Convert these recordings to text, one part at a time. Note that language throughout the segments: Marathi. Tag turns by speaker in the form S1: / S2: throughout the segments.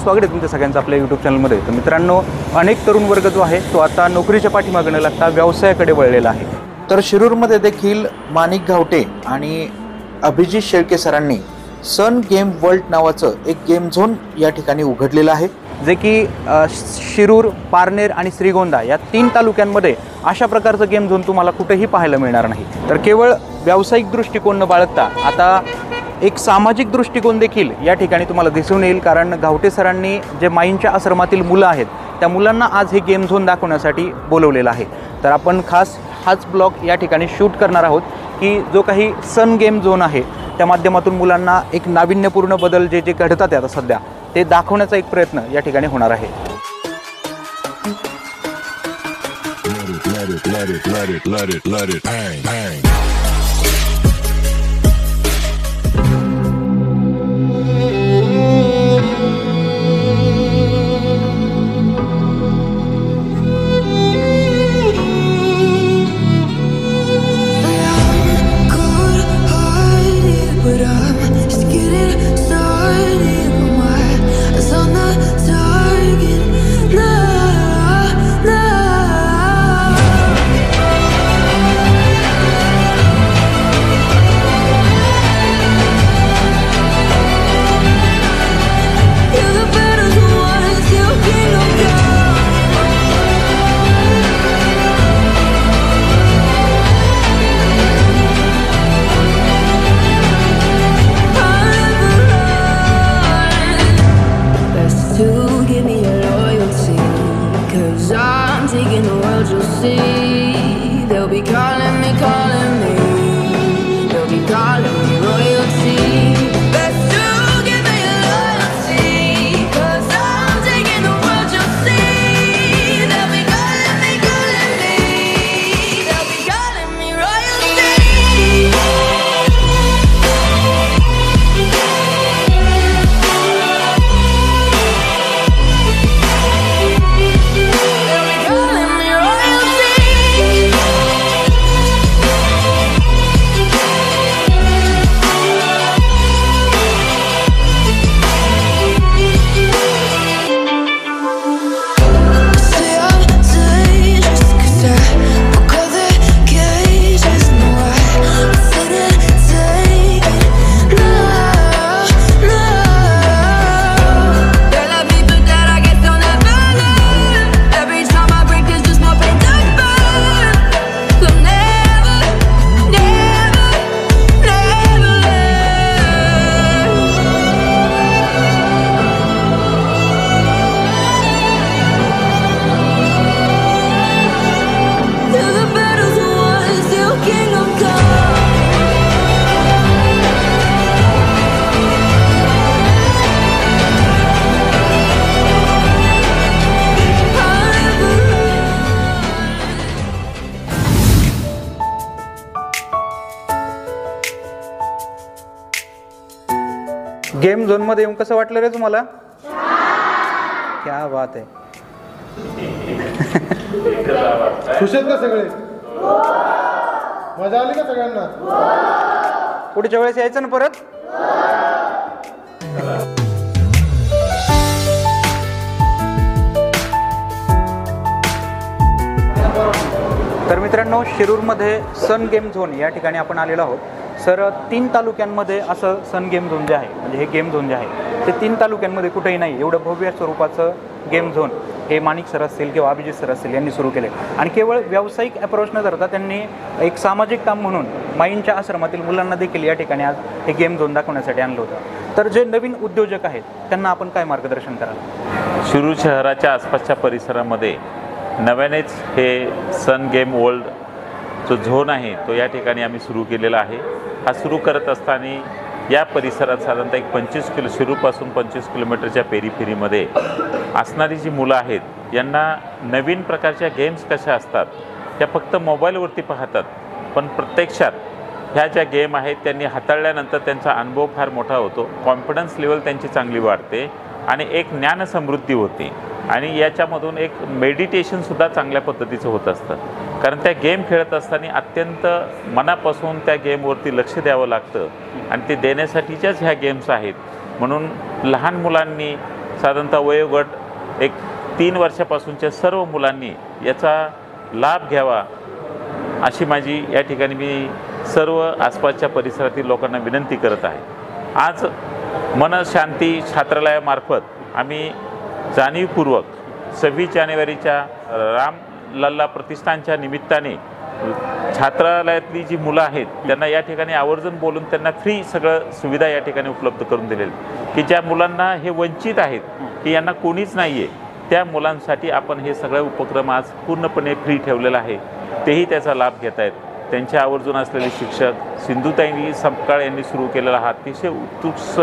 S1: स्वागत आहे तुमच्या सगळ्यांचं आपल्या यूट्यूब चॅनलमध्ये। तर मित्रांनो, अनेक तरुण वर्ग जो आहे तो आता नोकरीच्या पाठीमागे न लागता व्यवसायाकडे वळलेला आहे। तर शिरूरमध्ये देखील माणिक घावटे आणि अभिजित शेळके सरांनी सन गेम वर्ल्ड नावाचं एक गेम झोन या ठिकाणी उघडलेलं आहे, जे की शिरूर, पारनेर आणि श्रीगोंदा या 3 तालुक्यांमध्ये अशा प्रकारचं गेम झोन तुम्हाला कुठेही पाहायला मिळणार नाही। तर केवळ व्यावसायिक दृष्टिकोन न बाळगता आता एक सामाजिक दृष्टिकोन देखील या ठिकाणी तुम्हाला दिसून येईल, कारण घावटे सरांनी जे माईंच्या आश्रमातील मुलं आहेत त्या मुलांना आज हे गेम झोन दाखवण्यासाठी बोलवलेलं आहे। तर आपण खास हाच ब्लॉग या ठिकाणी शूट करणार आहोत की जो काही सन गेम झोन आहे त्या माध्यमातून मुलांना एक नाविन्यपूर्ण बदल जे घडतात आता सध्या ते दाखवण्याचा एक प्रयत्न या ठिकाणी होणार आहे।
S2: Let it bang.
S1: Game zone मध्ये येऊन कसं वाटलं रे तुम्हाला? क्या बात आहे।
S3: खुश आहेत का सगळे? मजा आली का सगळ्यांना?
S1: पुढच्या वेळेस यायचं ना परत? तर मित्रांनो, शिरूरमध्ये सन गेम झोन या ठिकाणी आपण आलेलो आहोत। सर, 3 तालुक्यांमध्ये असं सन गेम झोन जे आहे, म्हणजे हे गेम झोन जे आहे ते 3 तालुक्यांमध्ये कुठेही नाही। एवढं भव्य स्वरूपाचं गेम झोन हे माणिक सर असतील किंवा अभिजित सर असतील यांनी सुरू केले, आणि केवळ व्यावसायिक अप्रोच न करता त्यांनी एक सामाजिक काम म्हणून माईंच्या आश्रमातील मुलांना देखील या ठिकाणी आज हे गेम झोन दाखवण्यासाठी आणलं होतं। तर जे नवीन उद्योजक आहेत त्यांना आपण काय मार्गदर्शन कराल?
S4: शिरूर शहराच्या आसपासच्या परिसरामध्ये नव्यानेच हे सन गेम वर्ल्ड जो झोन आहे तो या ठिकाणी आम्ही सुरू केलेला आहे। हा सुरू करत असताना या परिसरात साधारणतः एक शिरूरपासून 25 किलोमीटरच्या पेरीफेरीमध्ये असणारी जी मुलं आहेत यांना नवीन प्रकारच्या गेम्स कशा असतात त्या फक्त मोबाईलवरती पाहतात, पण प्रत्यक्षात ह्या ज्या गेम आहेत त्यांनी हाताळल्यानंतर त्यांचा अनुभव फार मोठा होतो, कॉन्फिडन्स लेवल त्यांची चांगली वाढते आणि एक ज्ञानसमृद्धी होते आणि याच्यामधून एक मेडिटेशनसुद्धा चांगल्या पद्धतीचं होत असतं। कारण त्या गेम खेळत असताना अत्यंत मनापासून त्या गेमवरती लक्ष द्यावं लागतं आणि ते देण्यासाठीच्याच ह्या गेम्स आहेत। म्हणून लहान मुलांनी साधारणतः वयोगट एक 3 वर्षापासूनच्या सर्व मुलांनी याचा लाभ घ्यावा अशी माझी या ठिकाणी मी सर्व आसपासच्या परिसरातील लोकांना विनंती करत आहे. आज मनशांती छात्रालयामार्फत आम्ही जाणीवपूर्वक 26 जानेवारीच्या रामलल्ला प्रतिष्ठानच्या निमित्ताने छात्रालयातली जी मुलं आहेत त्यांना या ठिकाणी आवर्जून बोलून त्यांना फ्री सगळं सुविधा या ठिकाणी उपलब्ध करून दिलेली की ज्या मुलांना हे वंचित आहेत की यांना कोणीच नाही आहे त्या मुलांसाठी आपण हे सगळे उपक्रम आज पूर्णपणे फ्री ठेवलेला आहे. तेही त्याचा लाभ घेत आहेत. त्यांच्या आवर्जून असलेले शिक्षक सिंधुताई संपकाळ यांनी सुरू केलेला हा अतिशय उत्कृष्ट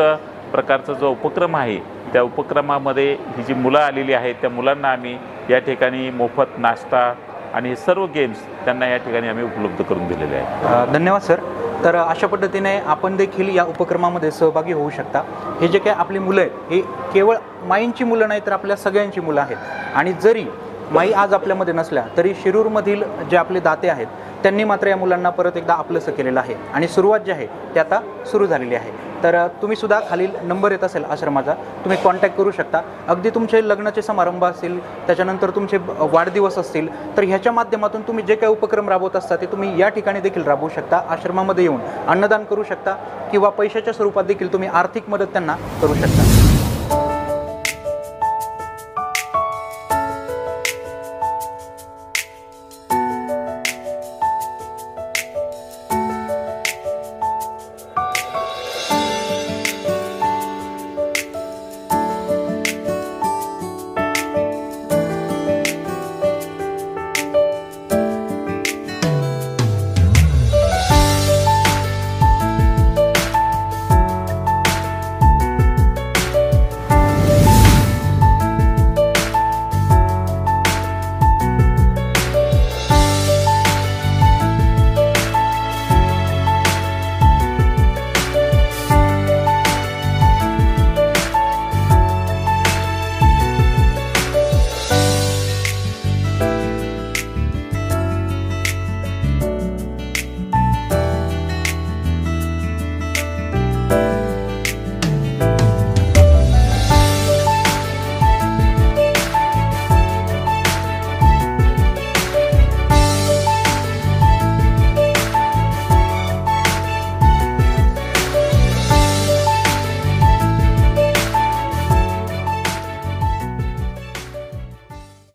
S4: प्रकारचा जो उपक्रम आहे त्या उपक्रमामध्ये ही जी मुलं आलेली आहेत त्या मुलांना आम्ही या ठिकाणी मोफत नाश्ता आणि हे सर्व गेम्स त्यांना या ठिकाणी आम्ही उपलब्ध करून दिलेले आहेत.
S1: धन्यवाद सर. तर अशा पद्धतीने आपण देखील या उपक्रमामध्ये सहभागी होऊ शकता. हे जे काही आपली मुलं आहेत हे केवळ माईंची मुलं नाही तर आपल्या सगळ्यांची मुलं आहेत आणि जरी माई आज आपल्यामध्ये नसल्या तरी शिरूरमधील जे आपले दाते आहेत त्यांनी मात्र या मुलांना परत एकदा आपलंसं केलेलं आहे आणि सुरुवात जी आहे ती आता सुरू झालेली आहे. तर तुम्ही सुद्धा खालील नंबर येत असेल आश्रमाचा तुम्ही कॉन्टॅक्ट करू शकता. अगदी तुमचे लग्नाचे समारंभ असतील त्याच्यानंतर तुमचे वाढदिवस असतील तर ह्याच्या माध्यमातून तुम्ही जे काही उपक्रम राबवत असता ते तुम्ही या ठिकाणी देखील राबवू शकता. आश्रमामध्ये येऊन अन्नदान करू शकता किंवा पैशाच्या स्वरूपात देखील तुम्ही आर्थिक मदत त्यांना करू शकता.